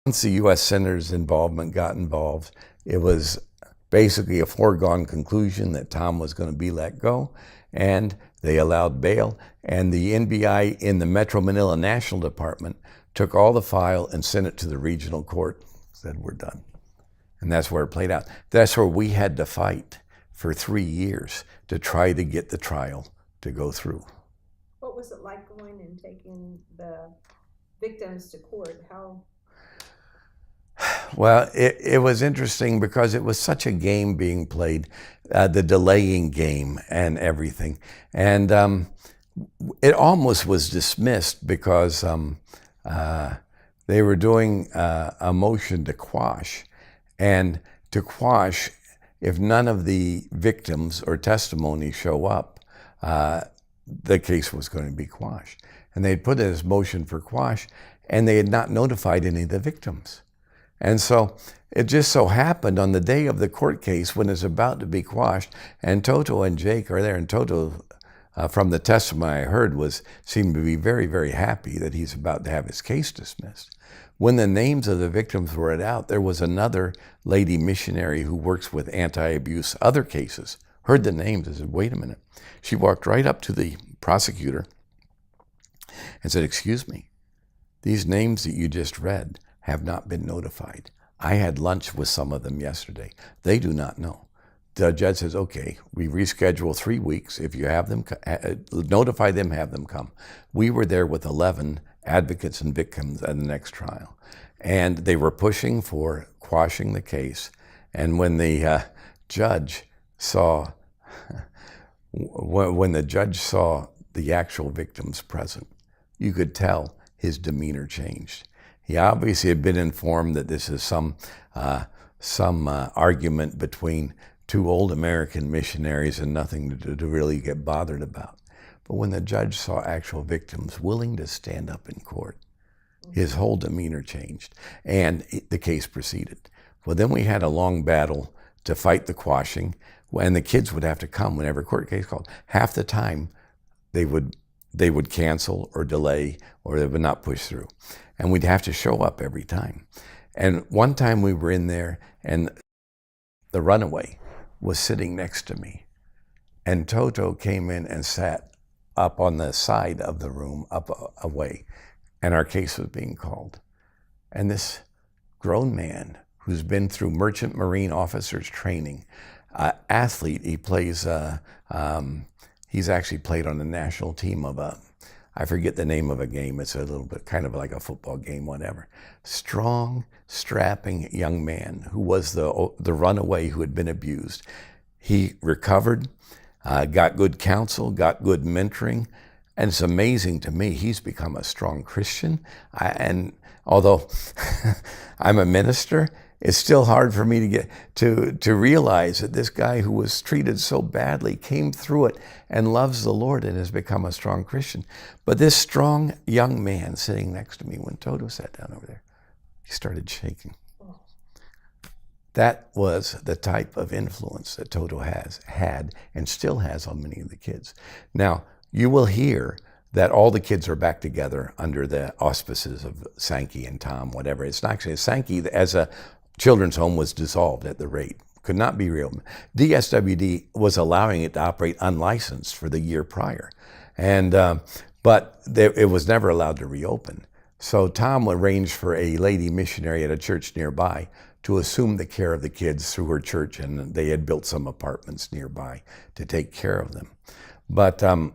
Once the U.S. Senator's involvement got involved, it was basically a foregone conclusion that Tom was going to be let go, and they allowed bail. And the NBI in the Metro Manila National Department took all the file and sent it to the regional court, said, we're done. And that's where it played out. That's where we had to fight for 3 years to try to get the trial to go through. What was it like going and taking the victims to court? How? Well, it was interesting because it was such a game being played, the delaying game and everything. And it almost was dismissed because they were doing a motion to quash. And to quash, if none of the victims or testimony show up, the case was going to be quashed. And they'd put in this motion for quash, and they had not notified any of the victims. And so it just so happened on the day of the court case when it's about to be quashed, and Toto and Jake are there, and Toto, from the testimony I heard, seemed to be very, very happy that he's about to have his case dismissed. When the names of the victims were read out, there was another lady missionary who works with anti-abuse other cases, heard the names and said, wait a minute. She walked right up to the prosecutor and said, excuse me, these names that you just read have not been notified. I had lunch with some of them yesterday. They do not know. The judge says, okay, we reschedule 3 weeks. If you have them, notify them, have them come. We were there with 11 advocates and victims at the next trial. And they were pushing for quashing the case. And when the judge saw, when the judge saw the actual victims present, you could tell his demeanor changed. He obviously had been informed that this is some argument between two old American missionaries and nothing to really get bothered about. But when the judge saw actual victims willing to stand up in court, his whole demeanor changed, and the case proceeded. Well, then we had a long battle to fight the quashing, and the kids would have to come whenever court case called. Half the time, they would cancel or delay, or they would not push through. And we'd have to show up every time. And one time we were in there, and the runaway was sitting next to me. And Toto came in and sat up on the side of the room, up away, and our case was being called. And this grown man who's been through merchant marine officers training, athlete, he plays, he's actually played on the national team of I forget the name of a game. It's a little bit kind of like a football game, whatever. Strong, strapping young man who was the runaway who had been abused. He recovered, got good counsel, got good mentoring, and it's amazing to me. He's become a strong Christian. And although I'm a minister, it's still hard for me to get to realize that this guy who was treated so badly came through it and loves the Lord and has become a strong Christian. But this strong young man sitting next to me, when Toto sat down over there, he started shaking. That was the type of influence that Toto had and still has on many of the kids. Now, you will hear that all the kids are back together under the auspices of Sankey and Tom, whatever. It's not actually Sankey as a children's home was dissolved at the rate. Could not be real. DSWD was allowing it to operate unlicensed for the year prior. And but it was never allowed to reopen. So Tom arranged for a lady missionary at a church nearby to assume the care of the kids through her church, and they had built some apartments nearby to take care of them. But take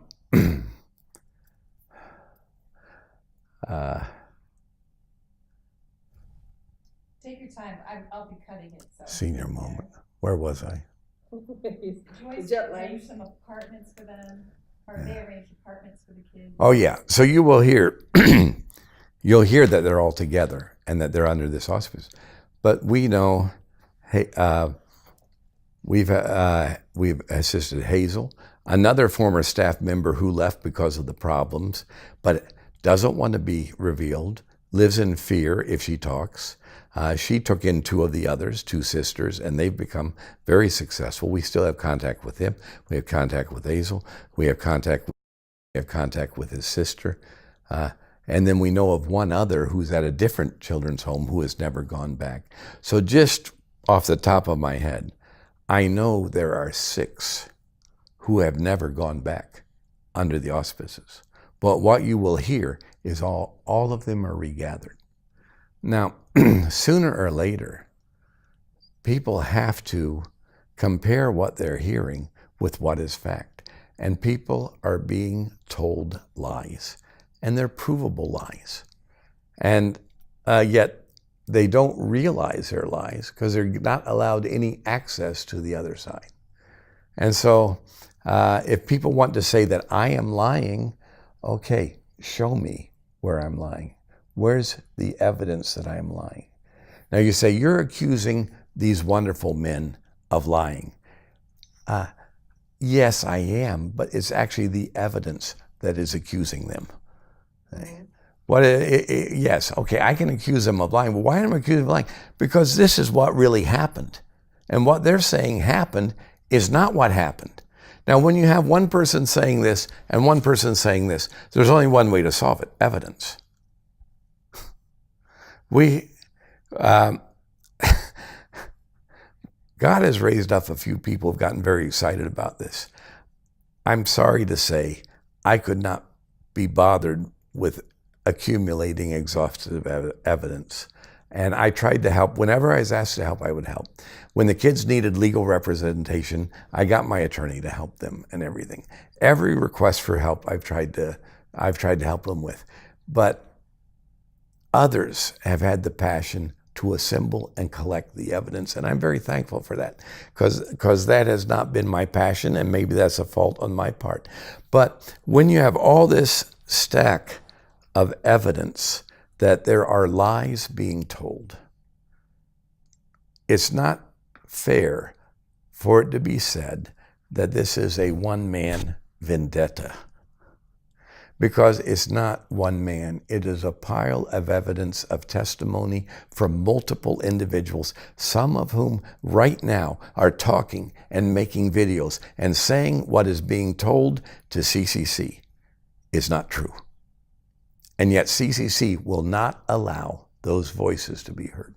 your time. I'll be cutting it. So. Senior moment. Where was I? Joyce arranged some apartments for them, or they arranged apartments for the kids. Oh yeah. So you will hear, you'll hear that they're all together and that they're under this auspice. But we know, hey, we've assisted Hazel, another former staff member who left because of the problems, but doesn't want to be revealed, lives in fear if she talks. She took in two of the others, two sisters, and they've become very successful. We still have contact with him. We have contact with Hazel. We have contact with his sister. And then we know of one other who's at a different children's home who has never gone back. So just off the top of my head, I know there are 6 who have never gone back under the auspices. But what you will hear is all of them are regathered. Now, sooner or later, people have to compare what they're hearing with what is fact. And people are being told lies, and they're provable lies. And yet they don't realize they're lies because they're not allowed any access to the other side. And so if people want to say that I am lying, okay, show me where I'm lying. Where's the evidence that I am lying? Now you say, you're accusing these wonderful men of lying. Yes, I am, but it's actually the evidence that is accusing them. Yes, okay, I can accuse them of lying. Well, why am I accusing them of lying? Because this is what really happened. And what they're saying happened is not what happened. Now, when you have one person saying this and one person saying this, there's only one way to solve it: evidence. God has raised up a few people who've gotten very excited about this. I'm sorry to say, I could not be bothered with accumulating exhaustive evidence. And I tried to help. Whenever I was asked to help, I would help. When the kids needed legal representation, I got my attorney to help them and everything. Every request for help I've tried to help them with. But others have had the passion to assemble and collect the evidence, and I'm very thankful for that, because that has not been my passion, and maybe that's a fault on my part. But when you have all this stack of evidence that there are lies being told, it's not fair for it to be said that this is a one-man vendetta. Because it's not one man. It is a pile of evidence, of testimony from multiple individuals, some of whom right now are talking and making videos and saying what is being told to CCC is not true. And yet CCC will not allow those voices to be heard.